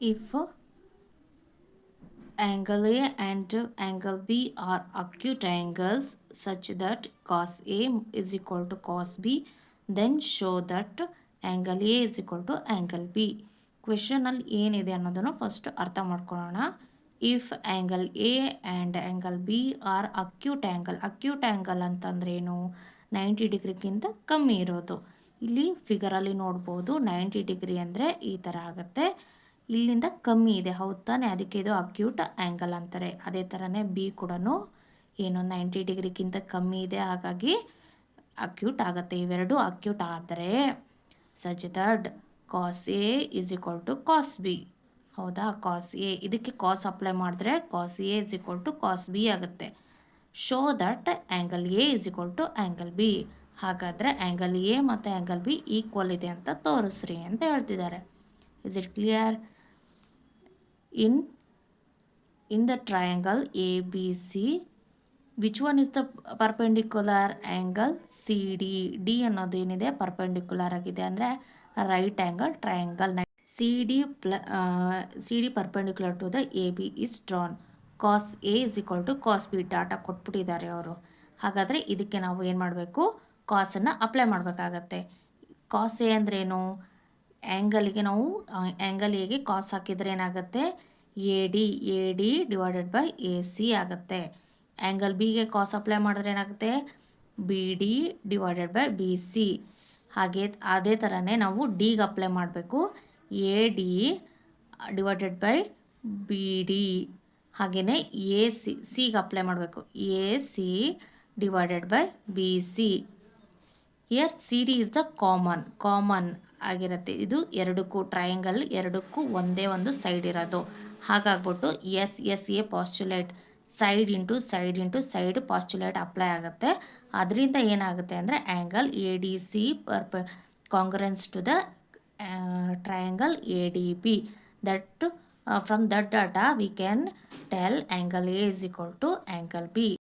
if angle A and angle B are acute angles such that cos A is equal to cos B, then show that angle A is equal to angle B. Question ಅಲ್ಲಿ ಏನಿದೆ ಅನ್ನೋದನ್ನು first ಅರ್ಥ ಮಾಡ್ಕೊಳ್ಳೋಣ. If angle A and angle B are acute angle ಅಂತಂದ್ರೆ ಏನು, 90 ಡಿಗ್ರಿಗಿಂತ ಕಮ್ಮಿ ಇರೋದು. ಇಲ್ಲಿ ಫಿಗರಲ್ಲಿ ನೋಡ್ಬೋದು 90 ಡಿಗ್ರಿ ಅಂದರೆ ಈ ಥರ ಆಗುತ್ತೆ, ಇಲ್ಲಿಂದ ಕಮ್ಮಿ ಇದೆ, ಹೌದು ತಾನೆ, ಅದಕ್ಕೆ ಇದು ಅಕ್ಯೂಟ್ ಆ್ಯಂಗಲ್ ಅಂತಾರೆ. ಅದೇ ಥರನೇ ಬಿ ಕೂಡ ಏನು 90 ಡಿಗ್ರಿಗಿಂತ ಕಮ್ಮಿ ಇದೆ, ಹಾಗಾಗಿ ಅಕ್ಯೂಟ್ ಆಗುತ್ತೆ. ಇವೆರಡು ಅಕ್ಯೂಟ್ ಆದರೆ such that cos A is equal to cos B. ಹೌದಾ, ಕಾಸ್ ಎ, ಇದಕ್ಕೆ ಕಾಸ್ ಅಪ್ಲೈ ಮಾಡಿದ್ರೆ cos A is equal to cos B ಆಗುತ್ತೆ. Show that angle A is equal to angle B. ಹಾಗಾದರೆ angle A ಮತ್ತು angle B equal ಇದೆ ಅಂತ ತೋರಿಸ್ರಿ ಅಂತ ಹೇಳ್ತಿದ್ದಾರೆ. Is it clear? In the triangle ABC, which one is the perpendicular angle? CD. D ಅನ್ನೋದು ಏನಿದೆ ಪರ್ಪೆಂಡಿಕ್ಯುಲರ್ ಆಗಿದೆ ಅಂದರೆ right angle triangle. CD perpendicular to the AB is drawn. cos A is equal to cos B. Data ಕೊಟ್ಬಿಟ್ಟಿದ್ದಾರೆ ಅವರು. ಹಾಗಾದರೆ ಇದಕ್ಕೆ ನಾವು ಏನು ಮಾಡಬೇಕು, ಕಾಸನ್ನು ಅಪ್ಲೈ ಮಾಡಬೇಕಾಗತ್ತೆ. ಕಾಸ್ ಎ ಅಂದ್ರೇನು, ಆ್ಯಂಗಲಿಗೆ ನಾವು ಆ್ಯಂಗಲ್ ಎಗೆ ಕಾಸ್ ಹಾಕಿದರೆ ಏನಾಗುತ್ತೆ, A D divided by A C ಆಗುತ್ತೆ. ಆ್ಯಂಗಲ್ ಬಿಗೆ ಕಾಸ್ ಅಪ್ಲೈ ಮಾಡಿದ್ರೆ ಏನಾಗುತ್ತೆ, B D divided by B C. ಹಾಗೆ ಅದೇ ಥರನೇ ನಾವು ಡಿಗೆ ಅಪ್ಲೈ ಮಾಡಬೇಕು, A D divided by B D. ಹಾಗೆಯೇ ಎ ಸಿಗೆ ಅಪ್ಲೈ ಮಾಡಬೇಕು, A C divided by B C. Here C D is the common ಆಗಿರುತ್ತೆ. ಇದು ಎರಡಕ್ಕೂ ಟ್ರಯಾಂಗಲ್ ಎರಡಕ್ಕೂ ಒಂದೇ ಒಂದು ಸೈಡ್ ಇರೋದು. ಹಾಗಾಗ್ಬಿಟ್ಟು S A postulate, side into side postulate apply ಆಗುತ್ತೆ. ಅದರಿಂದ ಏನಾಗುತ್ತೆ ಅಂದರೆ angle A D C congruence to the triangle ADB. That from that data we can tell angle A is equal to angle B.